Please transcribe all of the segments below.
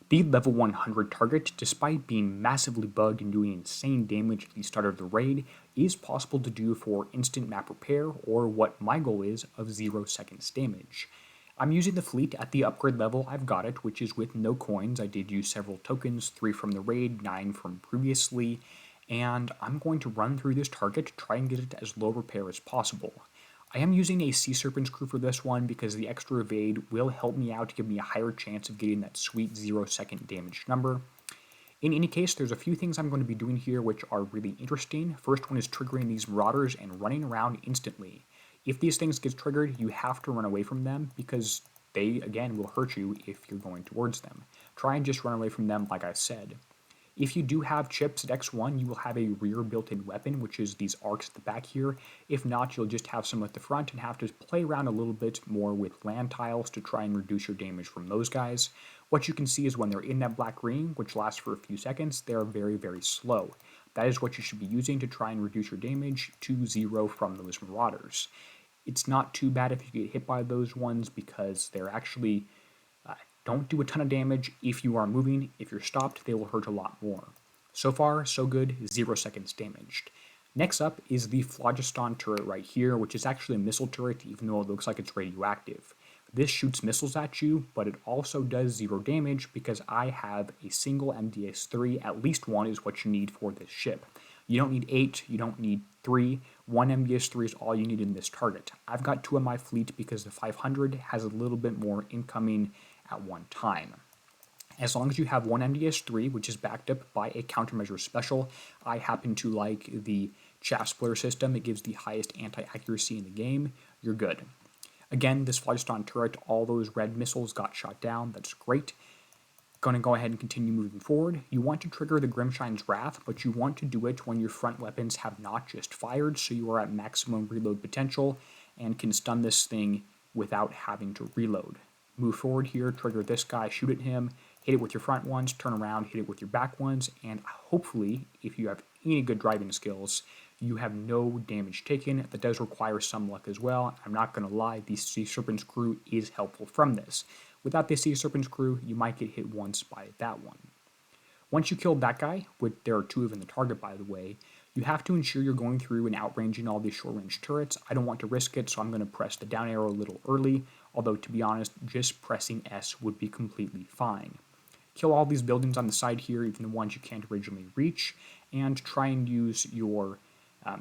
The level 100 target, despite being massively bugged and doing insane damage at the start of the raid, is possible to do for instant map repair, or what my goal is, of 0 seconds damage. I'm using the fleet at the upgrade level I've got it, which is with no coins. I did use several tokens, 3 from the raid, 9 from previously, and I'm going to run through this target to try and get it as low repair as possible. I am using a Sea Serpent's crew for this one because the extra evade will help me out to give me a higher chance of getting that sweet 0 second damage number. In any case, there's a few things I'm going to be doing here which are really interesting. First one is triggering these marauders and running around instantly. If these things get triggered, you have to run away from them because they, again, will hurt you if you're going towards them. Try and just run away from them like I said. If you do have chips at X1, you will have a rear built-in weapon, which is these arcs at the back here. If not, you'll just have some at the front and have to play around a little bit more with land tiles to try and reduce your damage from those guys. What you can see is when they're in that black ring, which lasts for a few seconds, they're very, very slow. That is what you should be using to try and reduce your damage to 0 from those marauders. It's not too bad if you get hit by those ones because they're actually don't do a ton of damage if you are moving. If you're stopped, they will hurt a lot more. So far, so good, 0 seconds damaged. Next up is the phlogiston turret right here, which is actually a missile turret, even though it looks like it's radioactive. This shoots missiles at you, but it also does 0 damage because I have a single MDS-3, at least one is what you need for this ship. You don't need 8, you don't need 3, 1 MDS-3 is all you need in this target. I've got 2 on my fleet because the 500 has a little bit more incoming at one time. As long as you have 1 MDS-3, which is backed up by a countermeasure special, I happen to like the chaff splitter system, it gives the highest anti-accuracy in the game, you're good. Again, this phlogiston turret, all those red missiles got shot down, that's great. Gonna go ahead and continue moving forward. You want to trigger the Grimshine's Wrath, but you want to do it when your front weapons have not just fired, so you are at maximum reload potential and can stun this thing without having to reload. Move forward here, trigger this guy, shoot at him, hit it with your front ones, turn around, hit it with your back ones, and hopefully, if you have any good driving skills, you have no damage taken. That does require some luck as well. I'm not going to lie, the Sea Serpent's crew is helpful from this. Without the Sea Serpent's crew, you might get hit once by that one. Once you kill that guy, which there are 2 of in the target by the way, you have to ensure you're going through and outranging all these short-range turrets. I don't want to risk it, so I'm going to press the down arrow a little early, although to be honest, just pressing S would be completely fine. Kill all these buildings on the side here, even the ones you can't originally reach, and try and use your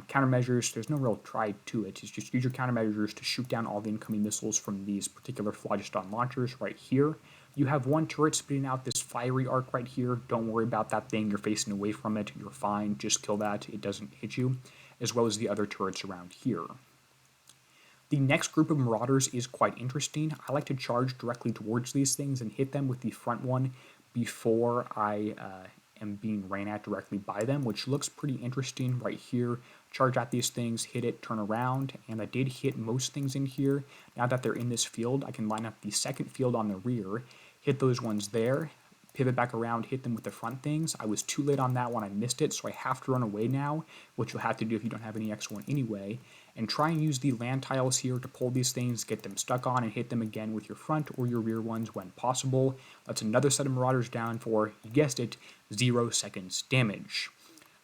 countermeasures. There's no real try to it, it's just use your countermeasures to shoot down all the incoming missiles from these particular phlogiston launchers right here. You have 1 turret spitting out this fiery arc right here. Don't worry about that thing, you're facing away from it, you're fine, just kill that, it doesn't hit you, as well as the other turrets around here. The next group of marauders is quite interesting. I like to charge directly towards these things and hit them with the front one before I am being ran at directly by them, which looks pretty interesting right here. Charge at these things, hit it, turn around, and I did hit most things in here. Now that they're in this field, I can line up the second field on the rear, hit those ones there, pivot back around, hit them with the front things. I was too late on that one, I missed it, so I have to run away now, which you'll have to do if you don't have any X1 anyway, and try and use the land tiles here to pull these things, get them stuck on, and hit them again with your front or your rear ones when possible. That's another set of marauders down for, you guessed it, 0 seconds damage.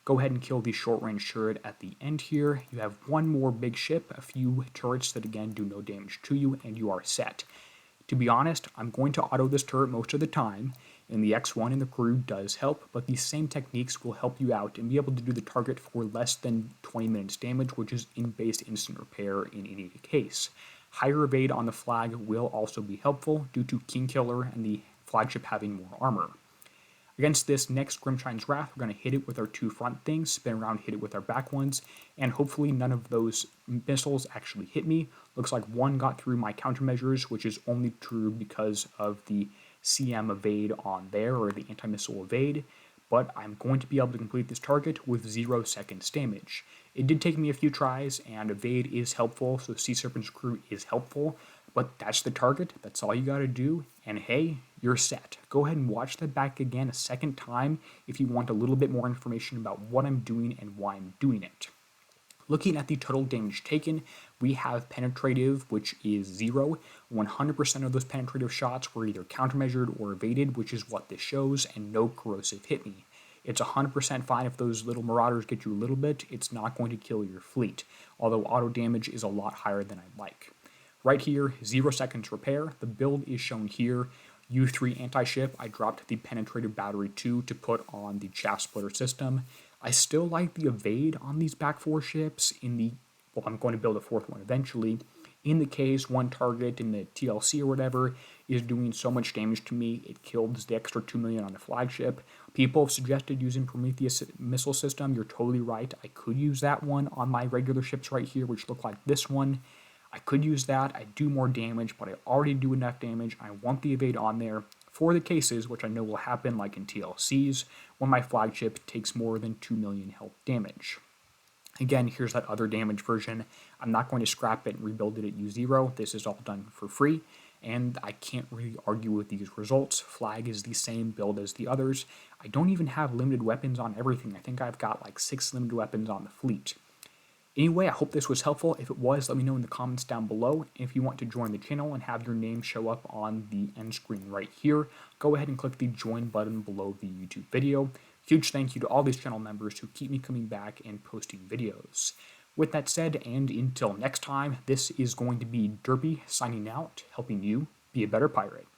Go ahead and kill the short-range turret at the end here. You have 1 more big ship, a few turrets that again do no damage to you, and you are set. To be honest, I'm going to auto this turret most of the time, and the X1 in the crew does help, but these same techniques will help you out and be able to do the target for less than 20 minutes damage, which is in base instant repair in any case. Higher evade on the flag will also be helpful due to King Killer and the flagship having more armor. Against this next Grimshine's Wrath, we're going to hit it with our 2 front things, spin around, hit it with our back ones, and hopefully none of those missiles actually hit me. Looks like 1 got through my countermeasures, which is only true because of the CM evade on there, or the anti-missile evade, but I'm going to be able to complete this target with 0 seconds damage. It did take me a few tries, and evade is helpful, so Sea Serpent's crew is helpful, but that's the target, that's all you gotta do, and hey, you're set. Go ahead and watch that back again a second time if you want a little bit more information about what I'm doing and why I'm doing it. Looking at the total damage taken, We have penetrative, which is 0. 100% of those penetrative shots were either countermeasured or evaded, which is what this shows, and no corrosive hit me. It's 100% fine if those little marauders get you a little bit. It's not going to kill your fleet, although auto damage is a lot higher than I'd like. Right here, 0 seconds repair. The build is shown here. U3 anti-ship, I dropped the penetrative battery 2 to put on the chaff splitter system. I still like the evade on these back 4 ships well, I'm going to build a 4th one eventually. In the case one target in the TLC or whatever is doing so much damage to me, it kills the extra 2 million on the flagship. People have suggested using Prometheus missile system. You're totally right. I could use that one on my regular ships right here, which look like this one. I could use that. I do more damage, but I already do enough damage. I want the evade on there for the cases, which I know will happen like in TLCs, when my flagship takes more than 2 million health damage. Again, here's that other damage version. I'm not going to scrap it and rebuild it at U0. This is all done for free, and I can't really argue with these results. Flag is the same build as the others. I don't even have limited weapons on everything. I think I've got like 6 limited weapons on the fleet. Anyway, I hope this was helpful. If it was, let me know in the comments down below. If you want to join the channel and have your name show up on the end screen right here, go ahead and click the join button below the YouTube video. Huge thank you to all these channel members who keep me coming back and posting videos. With that said, and until next time, this is going to be Derpy signing out, helping you be a better pirate.